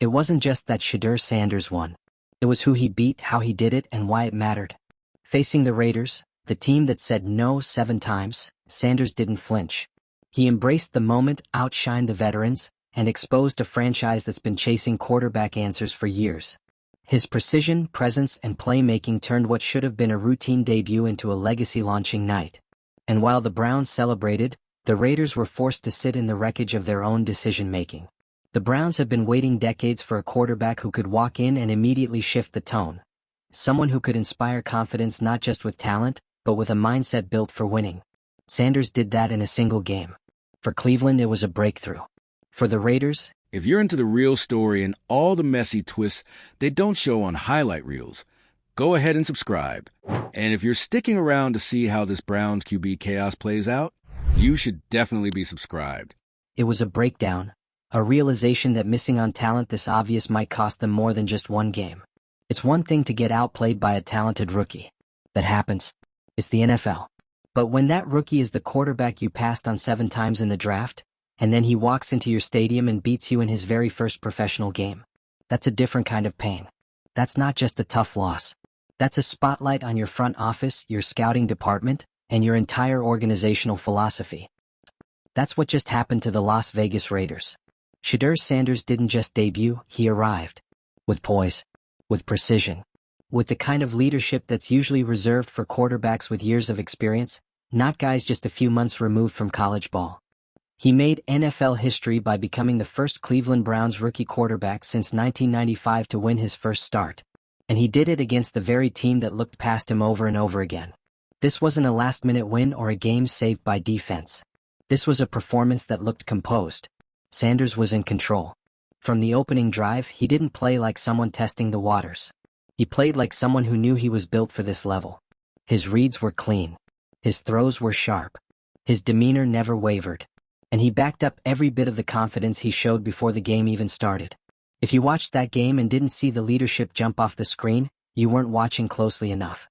It wasn't just that Shedeur Sanders won. It was who he beat, how he did it, and why it mattered. Facing the Raiders, the team that said no 7 times, Sanders didn't flinch. He embraced the moment, outshined the veterans, and exposed a franchise that's been chasing quarterback answers for years. His precision, presence, and playmaking turned what should have been a routine debut into a legacy-launching night. And while the Browns celebrated, the Raiders were forced to sit in the wreckage of their own decision-making. The Browns have been waiting decades for a quarterback who could walk in and immediately shift the tone. Someone who could inspire confidence not just with talent, but with a mindset built for winning. Sanders did that in a single game. For Cleveland, it was a breakthrough. For the Raiders, if you're into the real story and all the messy twists they don't show on highlight reels, go ahead and subscribe. And if you're sticking around to see how this Browns QB chaos plays out, you should definitely be subscribed. it was a breakdown, a realization that missing on talent this obvious might cost them more than just one game. It's one thing to get outplayed by a talented rookie. That happens. It's the NFL. But when that rookie is the quarterback you passed on 7 times in the draft, and then he walks into your stadium and beats you in his very first professional game, that's a different kind of pain. That's not just a tough loss. That's a spotlight on your front office, your scouting department, and your entire organizational philosophy. That's what just happened to the Las Vegas Raiders. Shedeur Sanders didn't just debut, he arrived. With poise. With precision. With the kind of leadership that's usually reserved for quarterbacks with years of experience, not guys just a few months removed from college ball. He made NFL history by becoming the first Cleveland Browns rookie quarterback since 1995 to win his first start. And he did it against the very team that looked past him over and over again. This wasn't a last-minute win or a game saved by defense. This was a performance that looked composed. Sanders was in control. From the opening drive, he didn't play like someone testing the waters. He played like someone who knew he was built for this level. His reads were clean. His throws were sharp. His demeanor never wavered. And he backed up every bit of the confidence he showed before the game even started. If you watched that game and didn't see the leadership jump off the screen, you weren't watching closely enough.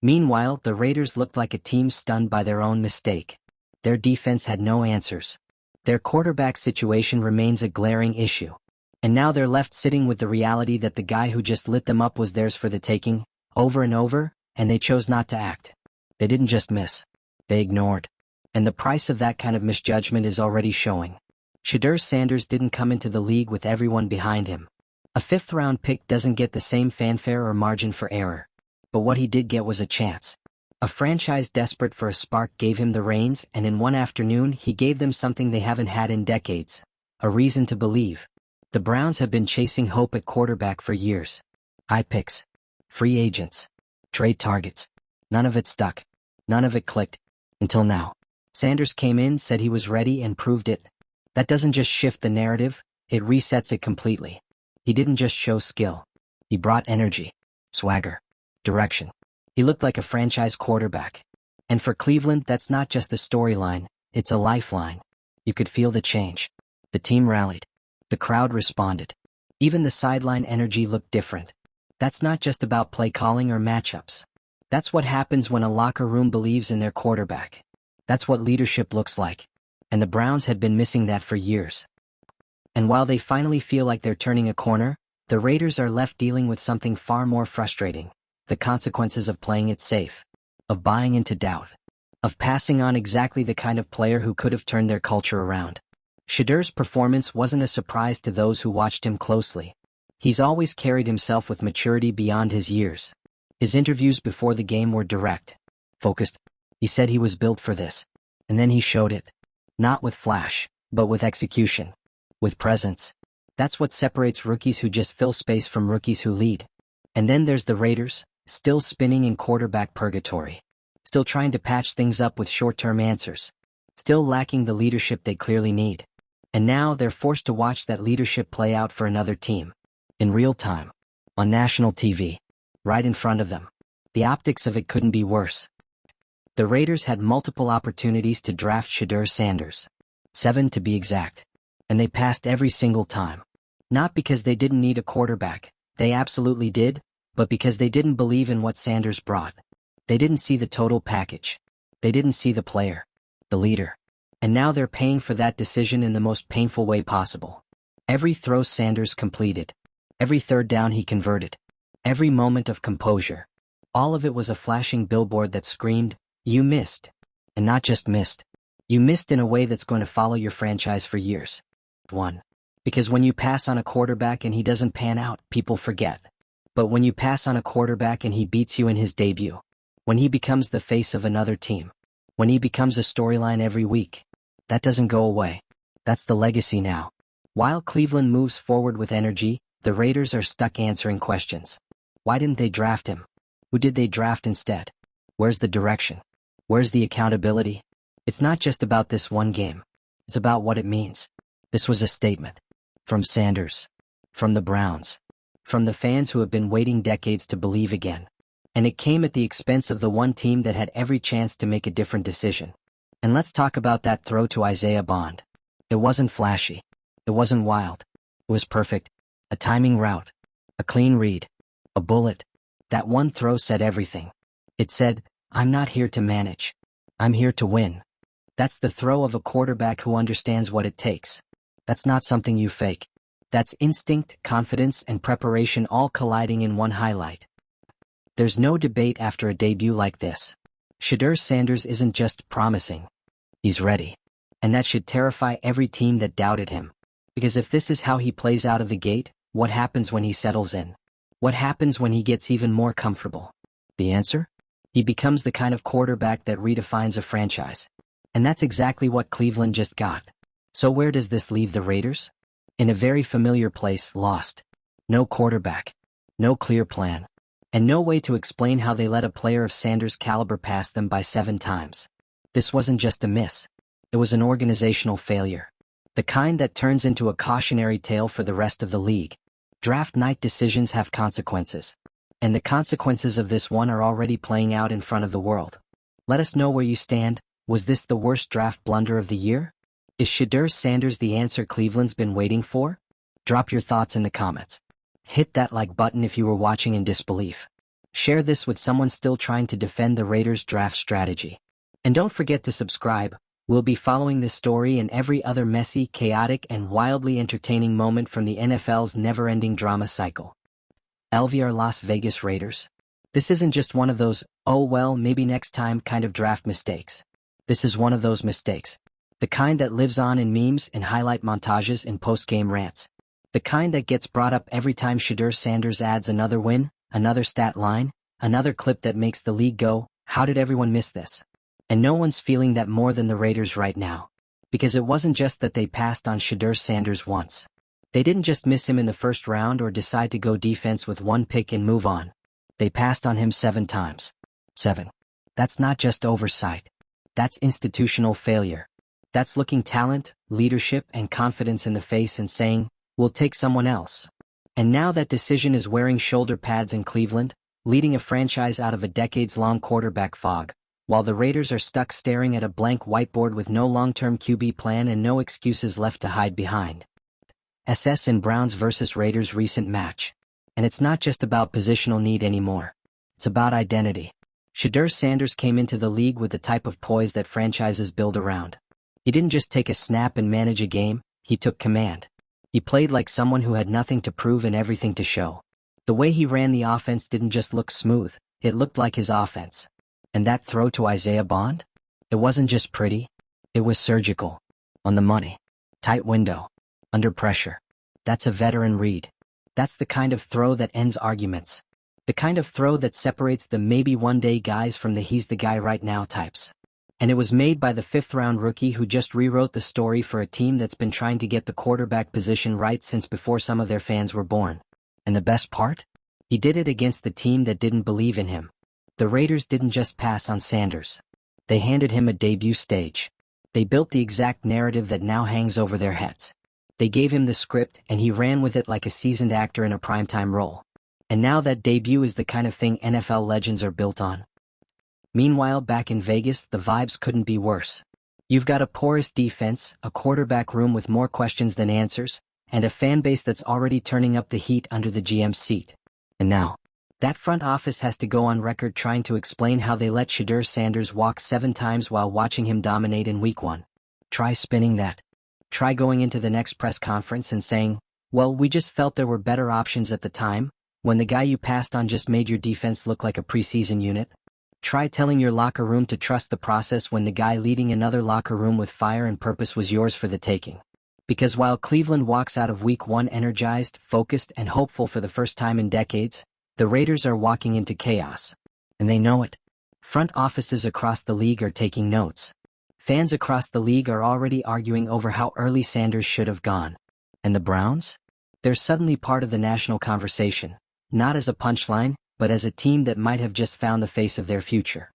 Meanwhile, the Raiders looked like a team stunned by their own mistake. Their defense had no answers. Their quarterback situation remains a glaring issue. And now they're left sitting with the reality that the guy who just lit them up was theirs for the taking, over and over, and they chose not to act. They didn't just miss. They ignored. And the price of that kind of misjudgment is already showing. Shedeur Sanders didn't come into the league with everyone behind him. A 5th-round pick doesn't get the same fanfare or margin for error. But what he did get was a chance. A franchise desperate for a spark gave him the reins, and in one afternoon he gave them something they haven't had in decades. A reason to believe. The Browns have been chasing hope at quarterback for years. High picks. Free agents. Trade targets. None of it stuck. None of it clicked. Until now. Sanders came in, said he was ready, and proved it. That doesn't just shift the narrative, it resets it completely. He didn't just show skill. He brought energy. Swagger. Direction. He looked like a franchise quarterback. And for Cleveland, that's not just a storyline, it's a lifeline. You could feel the change. The team rallied. The crowd responded. Even the sideline energy looked different. That's not just about play calling or matchups. That's what happens when a locker room believes in their quarterback. That's what leadership looks like. And the Browns had been missing that for years. And while they finally feel like they're turning a corner, the Raiders are left dealing with something far more frustrating. The consequences of playing it safe. Of buying into doubt. Of passing on exactly the kind of player who could have turned their culture around. Shedeur's performance wasn't a surprise to those who watched him closely. He's always carried himself with maturity beyond his years. His interviews before the game were direct. Focused. He said he was built for this. And then he showed it. Not with flash, but with execution. With presence. That's what separates rookies who just fill space from rookies who lead. And then there's the Raiders, still spinning in quarterback purgatory. Still trying to patch things up with short-term answers. Still lacking the leadership they clearly need. And now they're forced to watch that leadership play out for another team. In real time. On national TV. Right in front of them. The optics of it couldn't be worse. The Raiders had multiple opportunities to draft Shedeur Sanders. 7 to be exact. And they passed every single time. Not because they didn't need a quarterback, they absolutely did, but because they didn't believe in what Sanders brought. They didn't see the total package. They didn't see the player. The leader. And now they're paying for that decision in the most painful way possible. Every throw Sanders completed. Every third down he converted. Every moment of composure. All of it was a flashing billboard that screamed, "You missed." And not just missed. You missed in a way that's going to follow your franchise for years. 1. Because when you pass on a quarterback and he doesn't pan out, people forget. But when you pass on a quarterback and he beats you in his debut, when he becomes the face of another team, when he becomes a storyline every week, that doesn't go away. That's the legacy now. While Cleveland moves forward with energy, the Raiders are stuck answering questions. Why didn't they draft him? Who did they draft instead? Where's the direction? Where's the accountability? It's not just about this one game. It's about what it means. This was a statement. From Sanders. From the Browns. From the fans who have been waiting decades to believe again. And it came at the expense of the one team that had every chance to make a different decision. And let's talk about that throw to Isaiah Bond. It wasn't flashy. It wasn't wild. It was perfect. A timing route. A clean read. A bullet. That one throw said everything. It said, "I'm not here to manage. I'm here to win." That's the throw of a quarterback who understands what it takes. That's not something you fake. That's instinct, confidence, and preparation all colliding in one highlight. There's no debate after a debut like this. Shedeur Sanders isn't just promising. He's ready. And that should terrify every team that doubted him. Because if this is how he plays out of the gate, what happens when he settles in? What happens when he gets even more comfortable? The answer? He becomes the kind of quarterback that redefines a franchise. And that's exactly what Cleveland just got. So where does this leave the Raiders? In a very familiar place, lost. No quarterback. No clear plan. And no way to explain how they let a player of Sanders' caliber pass them by 7 times. This wasn't just a miss. It was an organizational failure. The kind that turns into a cautionary tale for the rest of the league. Draft night decisions have consequences. And the consequences of this one are already playing out in front of the world. Let us know where you stand. Was this the worst draft blunder of the year? Is Shedeur Sanders the answer Cleveland's been waiting for? Drop your thoughts in the comments. Hit that like button if you were watching in disbelief. Share this with someone still trying to defend the Raiders' draft strategy. And don't forget to subscribe. We'll be following this story and every other messy, chaotic, and wildly entertaining moment from the NFL's never-ending drama cycle. LVR Las Vegas Raiders. This isn't just one of those, "oh well, maybe next time" kind of draft mistakes. This is one of those mistakes. The kind that lives on in memes and highlight montages and post-game rants. The kind that gets brought up every time Shedeur Sanders adds another win, another stat line, another clip that makes the league go, "How did everyone miss this?" And no one's feeling that more than the Raiders right now. Because it wasn't just that they passed on Shedeur Sanders once. They didn't just miss him in the first round or decide to go defense with one pick and move on. They passed on him 7 times. 7. That's not just oversight. That's institutional failure. That's looking talent, leadership, and confidence in the face and saying, "We'll take someone else." And now that decision is wearing shoulder pads in Cleveland, leading a franchise out of a decades-long quarterback fog, while the Raiders are stuck staring at a blank whiteboard with no long-term QB plan and no excuses left to hide behind. SS and Browns vs. Raiders recent match. And it's not just about positional need anymore. It's about identity. Shedeur Sanders came into the league with the type of poise that franchises build around. He didn't just take a snap and manage a game, he took command. He played like someone who had nothing to prove and everything to show. The way he ran the offense didn't just look smooth, it looked like his offense. And that throw to Isaiah Bond? It wasn't just pretty, it was surgical. On the money. Tight window. Under pressure. That's a veteran read. That's the kind of throw that ends arguments. The kind of throw that separates the maybe one day guys from the "he's the guy right now" types. And it was made by the 5th-round rookie who just rewrote the story for a team that's been trying to get the quarterback position right since before some of their fans were born. And the best part? He did it against the team that didn't believe in him. The Raiders didn't just pass on Sanders. They handed him a debut stage. They built the exact narrative that now hangs over their heads. They gave him the script and he ran with it like a seasoned actor in a primetime role. And now that debut is the kind of thing NFL legends are built on. Meanwhile, back in Vegas, the vibes couldn't be worse. You've got a porous defense, a quarterback room with more questions than answers, and a fan base that's already turning up the heat under the GM's seat. And now, that front office has to go on record trying to explain how they let Shedeur Sanders walk 7 times while watching him dominate in Week 1. Try spinning that. Try going into the next press conference and saying, well, we just felt there were better options at the time, when the guy you passed on just made your defense look like a preseason unit. Try telling your locker room to trust the process when the guy leading another locker room with fire and purpose was yours for the taking. Because while Cleveland walks out of Week 1 energized, focused, and hopeful for the first time in decades, the Raiders are walking into chaos. And they know it. Front offices across the league are taking notes. Fans across the league are already arguing over how early Sanders should have gone. And the Browns? They're suddenly part of the national conversation, not as a punchline, but as a team that might have just found the face of their future.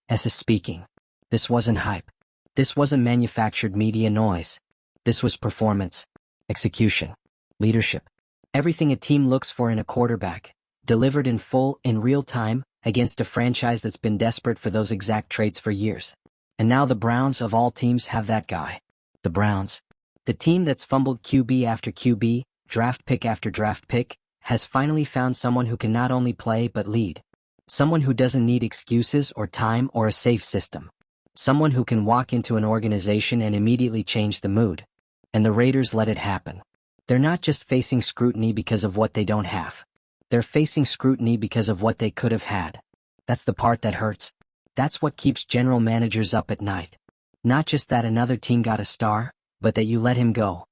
As is speaking. This wasn't hype. This wasn't manufactured media noise. This was performance, execution, leadership. Everything a team looks for in a quarterback, delivered in full, in real time, against a franchise that's been desperate for those exact traits for years. And now the Browns of all teams have that guy. The Browns. The team that's fumbled QB after QB, draft pick after draft pick, has finally found someone who can not only play but lead. Someone who doesn't need excuses or time or a safe system. Someone who can walk into an organization and immediately change the mood. And the Raiders let it happen. They're not just facing scrutiny because of what they don't have. They're facing scrutiny because of what they could have had. That's the part that hurts. That's what keeps general managers up at night. Not just that another team got a star, but that you let him go.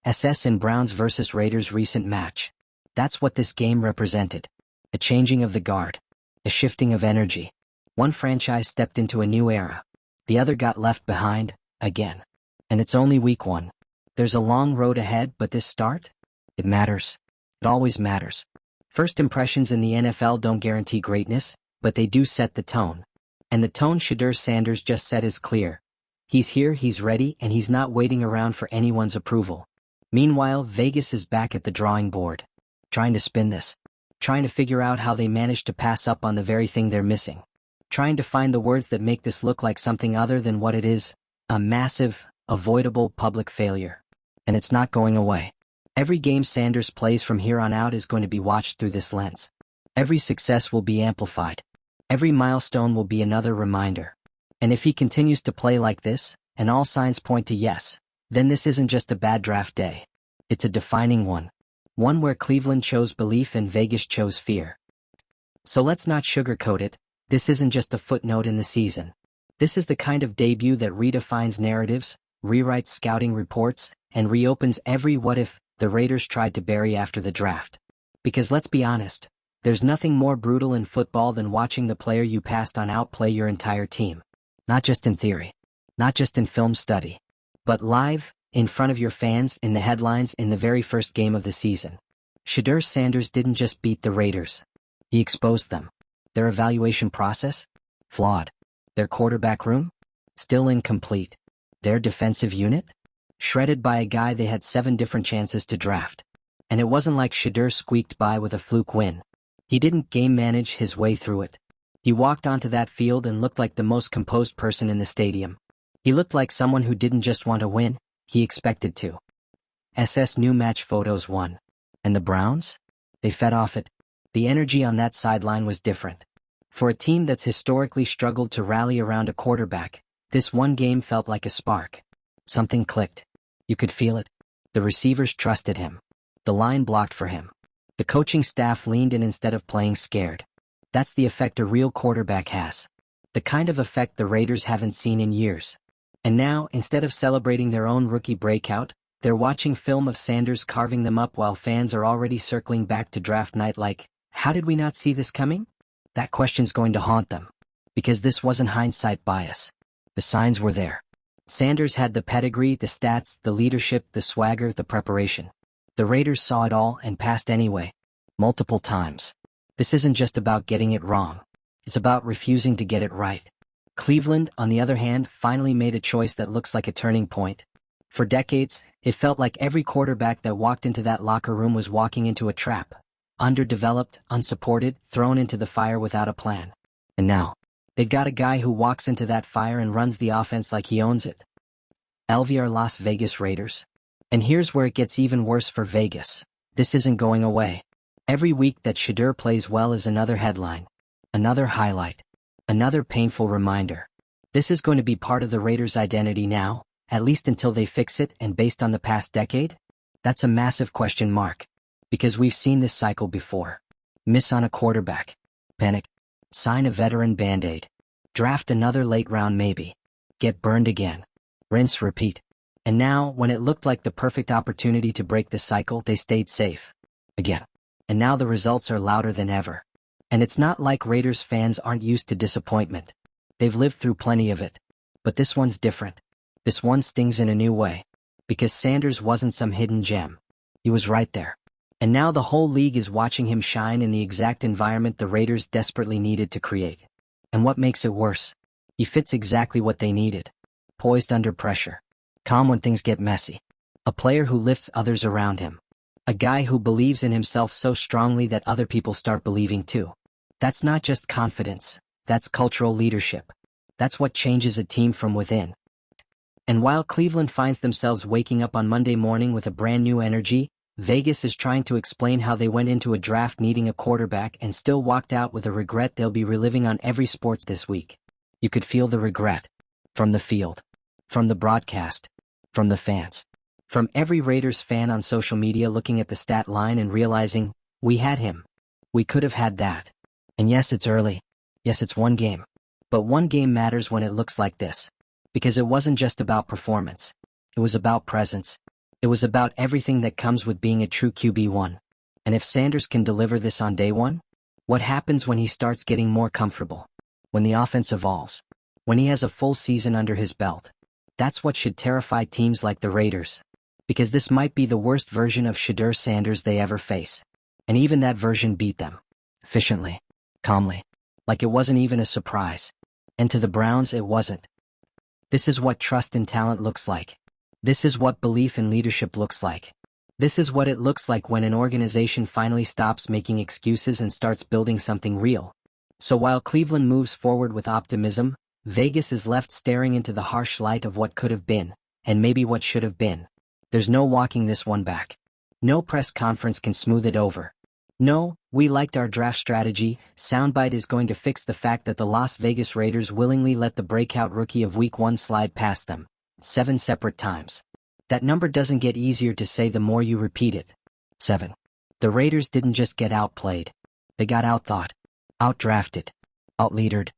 SS in Browns vs. Raiders recent match. That's what this game represented. A changing of the guard. A shifting of energy. One franchise stepped into a new era. The other got left behind, again. And it's only Week 1. There's a long road ahead, but this start? It matters. It always matters. First impressions in the NFL don't guarantee greatness, but they do set the tone. And the tone Shedeur Sanders just set is clear. He's here, he's ready, and he's not waiting around for anyone's approval. Meanwhile, Vegas is back at the drawing board. Trying to spin this. Trying to figure out how they managed to pass up on the very thing they're missing. Trying to find the words that make this look like something other than what it is. A massive, avoidable public failure. And it's not going away. Every game Sanders plays from here on out is going to be watched through this lens. Every success will be amplified. Every milestone will be another reminder. And if he continues to play like this, and all signs point to yes, then this isn't just a bad draft day. It's a defining one. One where Cleveland chose belief and Vegas chose fear. So let's not sugarcoat it. This isn't just a footnote in the season. This is the kind of debut that redefines narratives, rewrites scouting reports, and reopens every what if the Raiders tried to bury after the draft. Because let's be honest, there's nothing more brutal in football than watching the player you passed on outplay your entire team. Not just in theory. Not just in film study. But live, in front of your fans, in the headlines, in the very first game of the season. Shedeur Sanders didn't just beat the Raiders. He exposed them. Their evaluation process? Flawed. Their quarterback room? Still incomplete. Their defensive unit? Shredded by a guy they had 7 different chances to draft. And it wasn't like Shedeur squeaked by with a fluke win. He didn't game manage his way through it. He walked onto that field and looked like the most composed person in the stadium. He looked like someone who didn't just want to win, he expected to. SS new match photos won. And the Browns? They fed off it. The energy on that sideline was different. For a team that's historically struggled to rally around a quarterback, this one game felt like a spark. Something clicked. You could feel it. The receivers trusted him. The line blocked for him. The coaching staff leaned in instead of playing scared. That's the effect a real quarterback has. The kind of effect the Raiders haven't seen in years. And now, instead of celebrating their own rookie breakout, they're watching film of Sanders carving them up while fans are already circling back to draft night like, how did we not see this coming? That question's going to haunt them. Because this wasn't hindsight bias. The signs were there. Sanders had the pedigree, the stats, the leadership, the swagger, the preparation. The Raiders saw it all and passed anyway. Multiple times. This isn't just about getting it wrong. It's about refusing to get it right. Cleveland, on the other hand, finally made a choice that looks like a turning point. For decades, it felt like every quarterback that walked into that locker room was walking into a trap. Underdeveloped, unsupported, thrown into the fire without a plan. And now, they've got a guy who walks into that fire and runs the offense like he owns it. LVR Las Vegas Raiders. And here's where it gets even worse for Vegas. This isn't going away. Every week that Shedeur plays well is another headline. Another highlight. Another painful reminder. This is going to be part of the Raiders' identity now, at least until they fix it, and based on the past decade? That's a massive question mark. Because we've seen this cycle before. Miss on a quarterback. Panic. Sign a veteran band-aid. Draft another late round maybe. Get burned again. Rinse, repeat. And now, when it looked like the perfect opportunity to break the cycle, they stayed safe. Again. And now the results are louder than ever. And it's not like Raiders fans aren't used to disappointment. They've lived through plenty of it. But this one's different. This one stings in a new way. Because Sanders wasn't some hidden gem. He was right there. And now the whole league is watching him shine in the exact environment the Raiders desperately needed to create. And what makes it worse? He fits exactly what they needed. Poised under pressure. Calm when things get messy. A player who lifts others around him. A guy who believes in himself so strongly that other people start believing too. That's not just confidence. That's cultural leadership. That's what changes a team from within. And while Cleveland finds themselves waking up on Monday morning with a brand new energy, Vegas is trying to explain how they went into a draft needing a quarterback and still walked out with a regret they'll be reliving on every sports this week. You could feel the regret. From the field. From the broadcast. From the fans. From every Raiders fan on social media looking at the stat line and realizing, we had him. We could have had that. And yes, it's early. Yes, it's one game. But one game matters when it looks like this. Because it wasn't just about performance. It was about presence. It was about everything that comes with being a true QB1. And if Sanders can deliver this on day one, what happens when he starts getting more comfortable? When the offense evolves? When he has a full season under his belt? That's what should terrify teams like the Raiders. Because this might be the worst version of Shedeur Sanders they ever face. And even that version beat them. Efficiently. Calmly. Like it wasn't even a surprise. And to the Browns it wasn't. This is what trust in talent looks like. This is what belief in leadership looks like. This is what it looks like when an organization finally stops making excuses and starts building something real. So while Cleveland moves forward with optimism, Vegas is left staring into the harsh light of what could have been, and maybe what should have been. There's no walking this one back. No press conference can smooth it over. No, we liked our draft strategy, soundbite is going to fix the fact that the Las Vegas Raiders willingly let the breakout rookie of Week 1 slide past them. 7 separate times. That number doesn't get easier to say the more you repeat it. 7. The Raiders didn't just get outplayed. They got outthought. Outdrafted. Outleadered.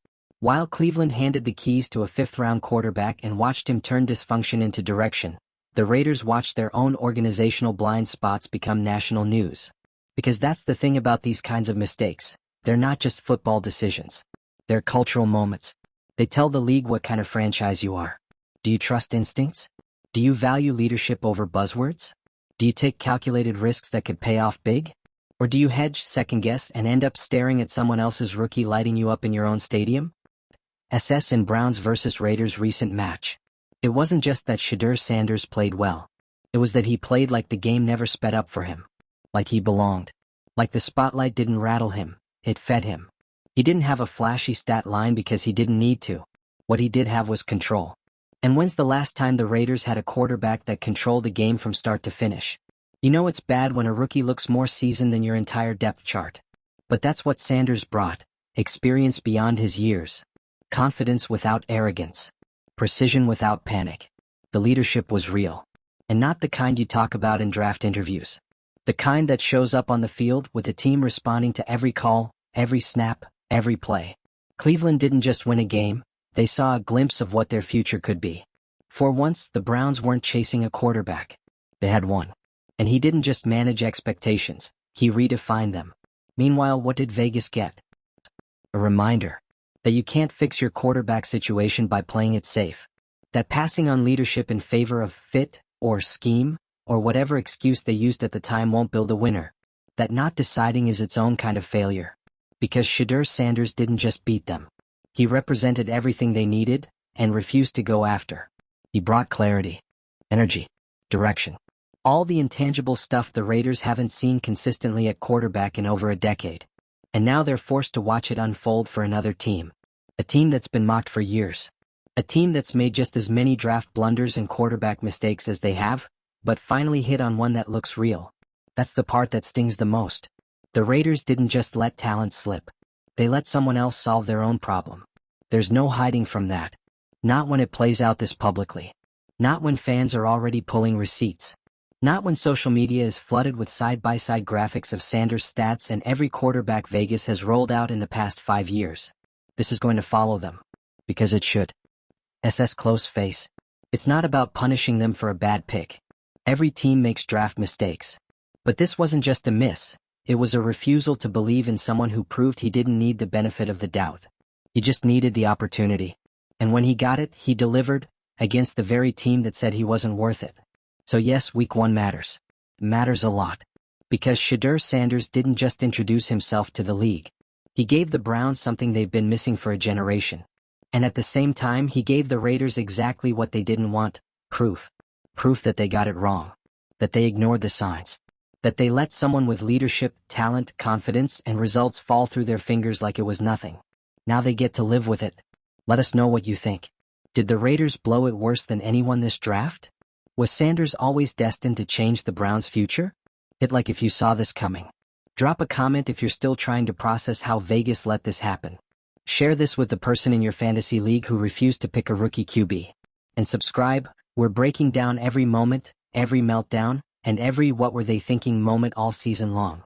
While Cleveland handed the keys to a 5th-round quarterback and watched him turn dysfunction into direction, the Raiders watched their own organizational blind spots become national news. Because that's the thing about these kinds of mistakes. They're not just football decisions. They're cultural moments. They tell the league what kind of franchise you are. Do you trust instincts? Do you value leadership over buzzwords? Do you take calculated risks that could pay off big? Or do you hedge, second-guess, and end up staring at someone else's rookie lighting you up in your own stadium? SS in Browns vs. Raiders recent match. It wasn't just that Shedeur Sanders played well. It was that he played like the game never sped up for him. Like he belonged. Like the spotlight didn't rattle him, it fed him. He didn't have a flashy stat line because he didn't need to. What he did have was control. And when's the last time the Raiders had a quarterback that controlled the game from start to finish? You know it's bad when a rookie looks more seasoned than your entire depth chart. But that's what Sanders brought. Experience beyond his years. Confidence without arrogance. Precision without panic. The leadership was real. And not the kind you talk about in draft interviews. The kind that shows up on the field with the team responding to every call, every snap, every play. Cleveland didn't just win a game. They saw a glimpse of what their future could be. For once, the Browns weren't chasing a quarterback. They had one. And he didn't just manage expectations, he redefined them. Meanwhile, what did Vegas get? A reminder that you can't fix your quarterback situation by playing it safe. That passing on leadership in favor of fit, or scheme, or whatever excuse they used at the time won't build a winner. That not deciding is its own kind of failure. Because Shedeur Sanders didn't just beat them. He represented everything they needed, and refused to go after. He brought clarity, energy, direction. All the intangible stuff the Raiders haven't seen consistently at quarterback in over a decade. And now they're forced to watch it unfold for another team. A team that's been mocked for years. A team that's made just as many draft blunders and quarterback mistakes as they have, but finally hit on one that looks real. That's the part that stings the most. The Raiders didn't just let talent slip. They let someone else solve their own problem. There's no hiding from that. Not when it plays out this publicly. Not when fans are already pulling receipts. Not when social media is flooded with side-by-side graphics of Sanders' stats and every quarterback Vegas has rolled out in the past 5 years. This is going to follow them. Because it should. Close face. It's not about punishing them for a bad pick. Every team makes draft mistakes. But this wasn't just a miss. It was a refusal to believe in someone who proved he didn't need the benefit of the doubt. He just needed the opportunity. And when he got it, he delivered, against the very team that said he wasn't worth it. So yes, week 1 matters. Matters a lot. Because Shedeur Sanders didn't just introduce himself to the league. He gave the Browns something they've been missing for a generation. And at the same time, he gave the Raiders exactly what they didn't want: proof. Proof that they got it wrong. That they ignored the signs. That they let someone with leadership, talent, confidence, and results fall through their fingers like it was nothing. Now they get to live with it. Let us know what you think. Did the Raiders blow it worse than anyone this draft? Was Sanders always destined to change the Browns' future? Hit like if you saw this coming. Drop a comment if you're still trying to process how Vegas let this happen. Share this with the person in your fantasy league who refused to pick a rookie QB. And subscribe. We're breaking down every moment, every meltdown, and every what were they thinking moment all season long.